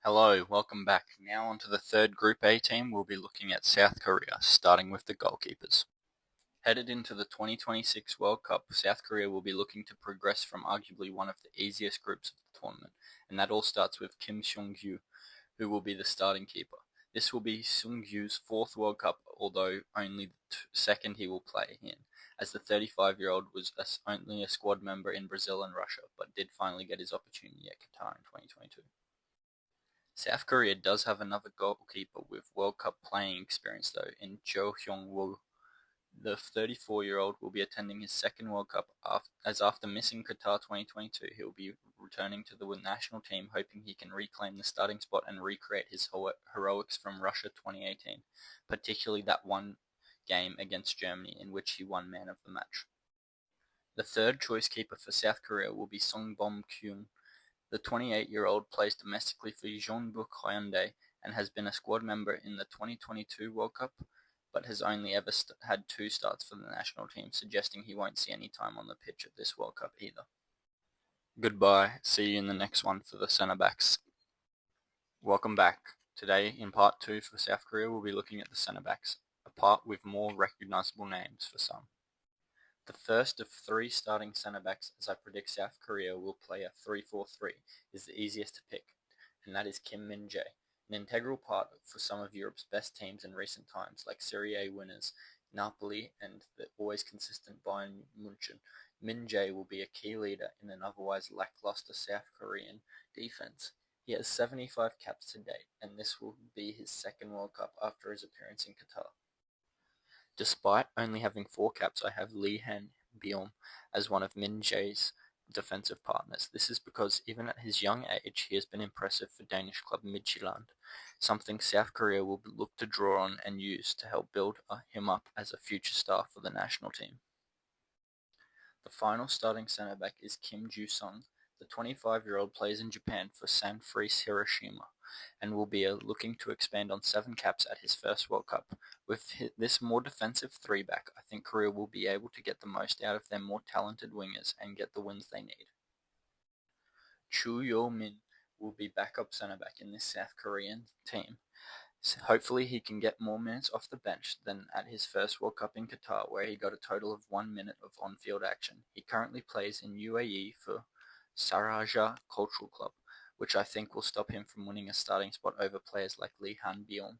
Hello, welcome back. Now on to the third Group A team. We'll be looking at South Korea, starting with the goalkeepers. Headed into the 2026 World Cup, South Korea will be looking to progress from arguably one of the easiest groups of the tournament, and that all starts with Kim Seung-gyu, who will be the starting keeper. This will be Seung-gyu's fourth World Cup, although only the second he will play in, as the 35-year-old was only a squad member in Brazil and Russia, but did finally get his opportunity at Qatar in 2022. South Korea does have another goalkeeper with World Cup playing experience though, in Jo Hyung-woo. The 34-year-old will be attending his second World Cup after missing Qatar 2022. He will be returning to the national team, hoping he can reclaim the starting spot and recreate his heroics from Russia 2018, particularly that one game against Germany in which he won man of the match. The third choice keeper for South Korea will be Song Bom-kyung. The 28-year-old plays domestically for Jeonbuk Hyundai and has been a squad member in the 2022 World Cup, but has only ever had 2 starts for the national team, suggesting he won't see any time on the pitch at this World Cup either. Goodbye, see you in the next one for the centre backs. Welcome back. Today, in part 2 for South Korea, we'll be looking at the centre backs, a part with more recognisable names for some. The first of 3 starting centre-backs, as I predict South Korea will play a 3-4-3, is the easiest to pick, and that is Kim Min-jae, an integral part for some of Europe's best teams in recent times, like Serie A winners Napoli and the always consistent Bayern Munich. Min-jae will be a key leader in an otherwise lackluster South Korean defense. He has 75 caps to date, and this will be his second World Cup after his appearance in Qatar. Despite only having 4 caps, I have Lee Han-beom as one of Min-jae's defensive partners. This is because even at his young age, he has been impressive for Danish club Midtjylland, something South Korea will look to draw on and use to help build him up as a future star for the national team. The final starting centre-back is Kim Joo-sung. The 25-year-old plays in Japan for Sanfrecce Hiroshima and will be looking to expand on 7 caps at his first World Cup. With this more defensive 3-back, I think Korea will be able to get the most out of their more talented wingers and get the wins they need. Chu Yo-min will be backup centre-back in this South Korean team. So hopefully he can get more minutes off the bench than at his first World Cup in Qatar, where he got a total of 1 minute of on-field action. He currently plays in UAE for Saraja Cultural Club, which I think will stop him from winning a starting spot over players like Lee Han-beom.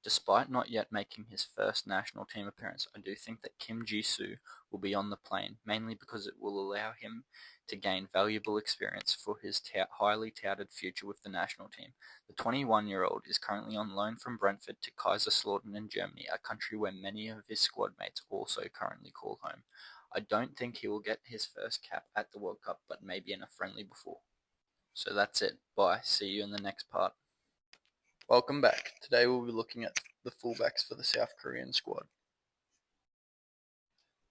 Despite not yet making his first national team appearance, I do think that Kim Ji-soo will be on the plane, mainly because it will allow him to gain valuable experience for his highly touted future with the national team. The 21-year-old is currently on loan from Brentford to Kaiserslautern in Germany, a country where many of his squad mates also currently call home. I don't think he will get his first cap at the World Cup, but maybe in a friendly before. So that's it. Bye. See you in the next part. Welcome back. Today we'll be looking at the fullbacks for the South Korean squad.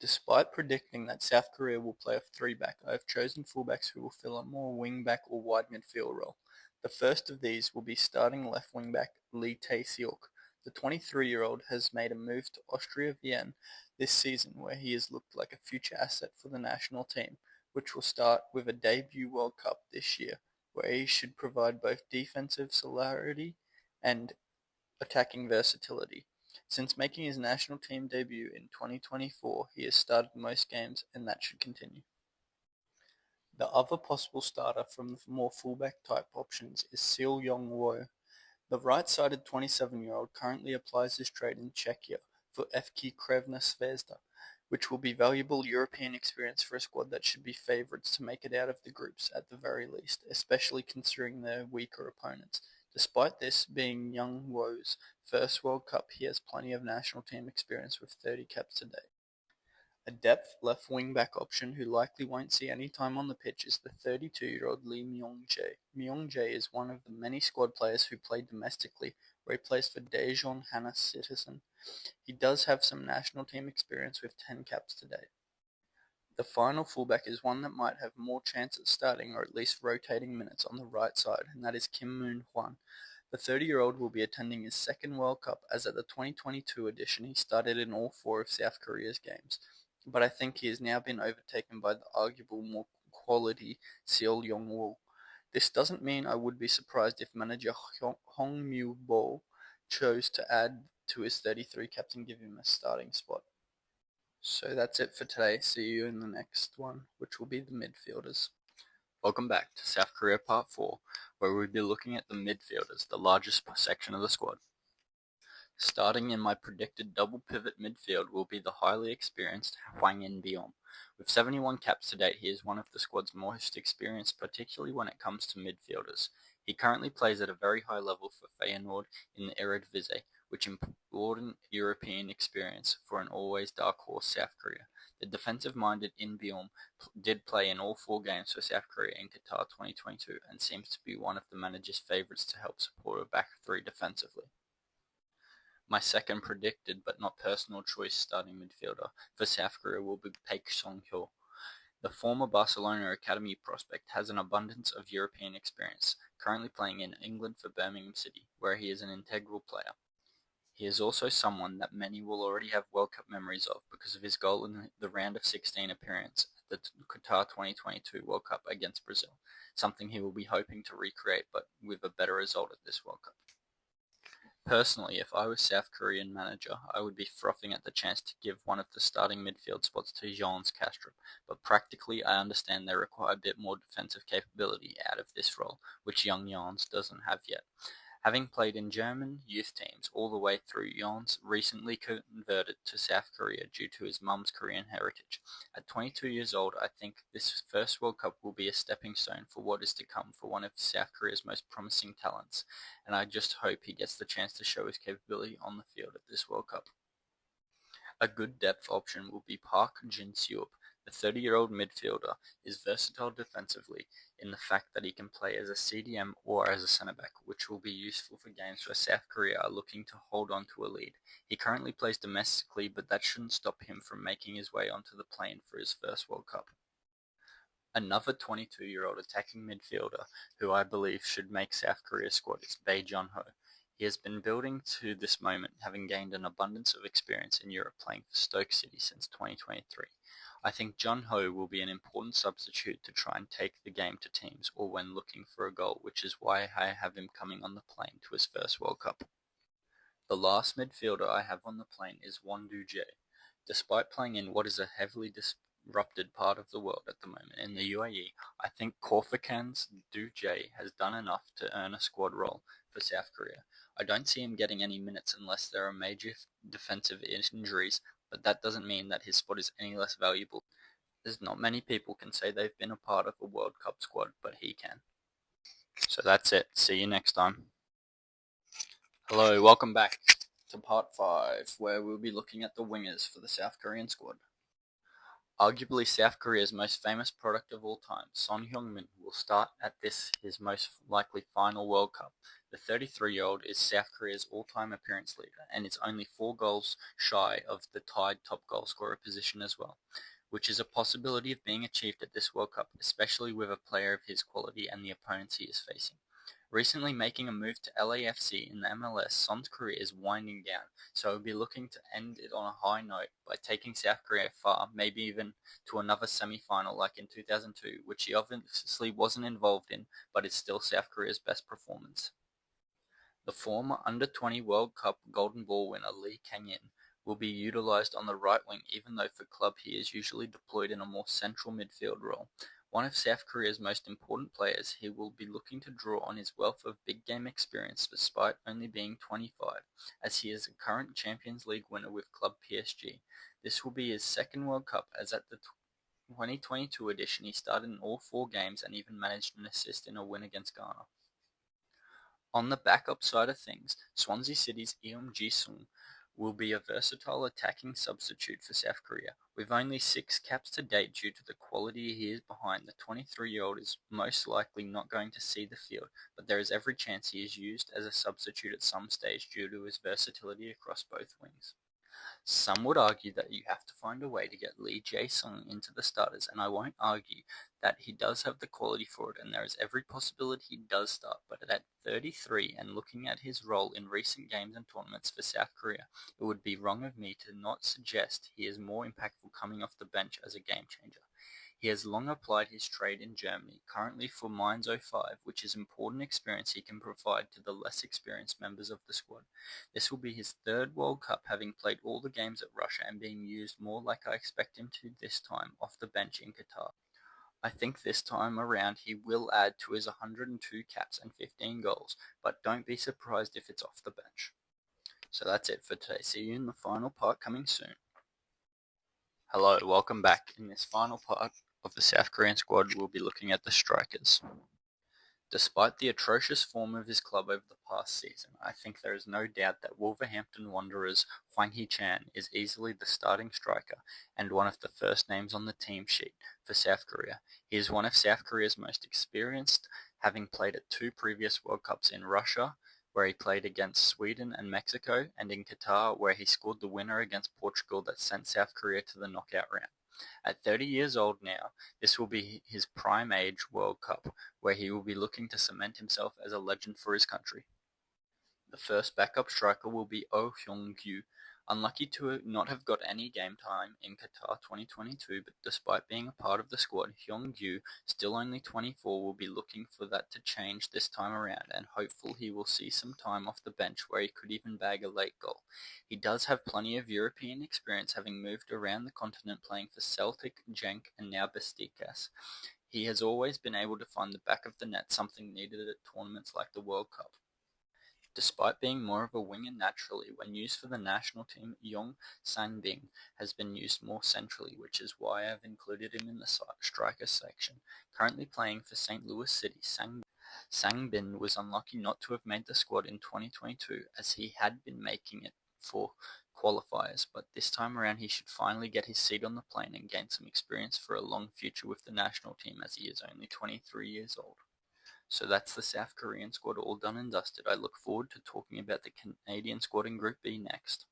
Despite predicting that South Korea will play a 3-back, I have chosen fullbacks who will fill a more wing-back or wide midfield role. The first of these will be starting left wing-back Lee Tae-seok. The 23-year-old has made a move to Austria Vienna this season, where he has looked like a future asset for the national team, which will start with a debut World Cup this year, where he should provide both defensive celerity and attacking versatility. Since making his national team debut in 2024, he has started most games, and that should continue. The other possible starter from the more fullback type options is Sil Yong-wo. The right-sided 27-year-old currently applies his trade in Czechia for FK Crvena Zvezda, which will be valuable European experience for a squad that should be favourites to make it out of the groups at the very least, especially considering their weaker opponents. Despite this being Young Wo's first World Cup, he has plenty of national team experience with 30 caps to date. A depth left wing-back option who likely won't see any time on the pitch is the 32-year-old Lee Myong-jae. Myong-jae is one of the many squad players who play domestically, where he plays for Daejeon Hana Citizen. He does have some national team experience with 10 caps to date. The final fullback is one that might have more chance at starting or at least rotating minutes on the right side, and that is Kim Moon-hwan. The 30-year-old will be attending his second World Cup, as at the 2022 edition he started in all 4 of South Korea's games, but I think he has now been overtaken by the arguable more quality Seo Young-woo. This doesn't mean I would be surprised if manager Hong Mu-bo chose to add to his 33 cap and give him a starting spot. So that's it for today. See you in the next one, which will be the midfielders. Welcome back to South Korea Part 4, where we'll be looking at the midfielders, the largest section of the squad. Starting in my predicted double pivot midfield will be the highly experienced Hwang In-beom. With 71 caps to date, he is one of the squad's most experienced, particularly when it comes to midfielders. He currently plays at a very high level for Feyenoord in the Eredivisie, which important European experience for an always dark horse South Korea. The defensive-minded In-beom did play in all 4 games for South Korea in Qatar 2022 and seems to be one of the manager's favourites to help support a back 3 defensively. My second predicted but not personal choice starting midfielder for South Korea will be Paik Song-hyo. The former Barcelona academy prospect has an abundance of European experience, currently playing in England for Birmingham City, where he is an integral player. He is also someone that many will already have World Cup memories of because of his goal in the round of 16 appearance at the Qatar 2022 World Cup against Brazil, something he will be hoping to recreate but with a better result at this World Cup. Personally, if I was South Korean manager, I would be frothing at the chance to give one of the starting midfield spots to Jans Kastrup, but practically I understand they require a bit more defensive capability out of this role, which young Jans doesn't have yet. Having played in German youth teams all the way through, Jans recently converted to South Korea due to his mum's Korean heritage. At 22 years old, I think this first World Cup will be a stepping stone for what is to come for one of South Korea's most promising talents, and I just hope he gets the chance to show his capability on the field at this World Cup. A good depth option will be Park Jin-seop. The 30-year-old midfielder is versatile defensively in the fact that he can play as a CDM or as a centre-back, which will be useful for games where South Korea are looking to hold on to a lead. He currently plays domestically, but that shouldn't stop him from making his way onto the plane for his first World Cup. Another 22-year-old attacking midfielder who I believe should make South Korea's squad is Bae Jun-ho. He has been building to this moment, having gained an abundance of experience in Europe playing for Stoke City since 2023. I think Jun-ho will be an important substitute to try and take the game to teams or when looking for a goal, which is why I have him coming on the plane to his first World Cup. The last midfielder I have on the plane is Won Do-jae. Despite playing in what is a heavily disrupted part of the world at the moment in the UAE, I think Corsican's Do-jae has done enough to earn a squad role for South Korea. I don't see him getting any minutes unless there are major defensive injuries, but that doesn't mean that his spot is any less valuable. There's not many people can say they've been a part of a World Cup squad, but he can. So that's it. See you next time. Hello, welcome back to part 5, where we'll be looking at the wingers for the South Korean squad. Arguably South Korea's most famous product of all time, Son Heung-min will start at his most likely final World Cup. The 33-year-old is South Korea's all-time appearance leader and is only 4 goals shy of the tied top goal scorer position as well, which is a possibility of being achieved at this World Cup, especially with a player of his quality and the opponents he is facing. Recently making a move to LAFC in the MLS, Son's career is winding down, so he'll be looking to end it on a high note by taking South Korea far, maybe even to another semi-final like in 2002, which he obviously wasn't involved in, but is still South Korea's best performance. The former Under-20 World Cup Golden Ball winner Lee Kang-in will be utilised on the right wing, even though for club he is usually deployed in a more central midfield role. One of South Korea's most important players, he will be looking to draw on his wealth of big game experience despite only being 25, as he is a current Champions League winner with club PSG. This will be his second World Cup, as at the 2022 edition he started in all 4 games and even managed an assist in a win against Ghana. On the backup side of things, Swansea City's Eum Ji-sung will be a versatile attacking substitute for South Korea. With only 6 caps to date due to the quality he is behind, the 23-year-old is most likely not going to see the field, but there is every chance he is used as a substitute at some stage due to his versatility across both wings. Some would argue that you have to find a way to get Lee Jae-sung into the starters, and I won't argue that he does have the quality for it, and there is every possibility he does start, but at 33 and looking at his role in recent games and tournaments for South Korea, it would be wrong of me to not suggest he is more impactful coming off the bench as a game changer. He has long applied his trade in Germany, currently for Mainz 05, which is important experience he can provide to the less experienced members of the squad. This will be his third World Cup, having played all the games at Russia and being used more like I expect him to this time, off the bench in Qatar. I think this time around he will add to his 102 caps and 15 goals, but don't be surprised if it's off the bench. So that's it for today. See you in the final part coming soon. Hello, welcome back. In this final part of the South Korean squad, we'll be looking at the strikers. Despite the atrocious form of his club over the past season, I think there is no doubt that Wolverhampton Wanderers' Hwang Hee-chan is easily the starting striker and one of the first names on the team sheet for South Korea. He is one of South Korea's most experienced, having played at 2 previous World Cups in Russia, where he played against Sweden and Mexico, and in Qatar, where he scored the winner against Portugal that sent South Korea to the knockout round. At 30 years old now, this will be his prime age World Cup, where he will be looking to cement himself as a legend for his country. The first backup striker will be Oh Hyung-gyu. Unlucky to not have got any game time in Qatar 2022, but despite being a part of the squad, Hyung-gyu, still only 24, will be looking for that to change this time around, and hopeful he will see some time off the bench where he could even bag a late goal. He does have plenty of European experience, having moved around the continent playing for Celtic, Genk, and now Besiktas. He has always been able to find the back of the net, something needed at tournaments like the World Cup. Despite being more of a winger naturally, when used for the national team, Yong Sang-bin has been used more centrally, which is why I have included him in the striker section. Currently playing for St. Louis City, Sang-bin was unlucky not to have made the squad in 2022, as he had been making it for qualifiers, but this time around he should finally get his seat on the plane and gain some experience for a long future with the national team, as he is only 23 years old. So that's the South Korean squad all done and dusted. I look forward to talking about the Canadian squad in Group B next.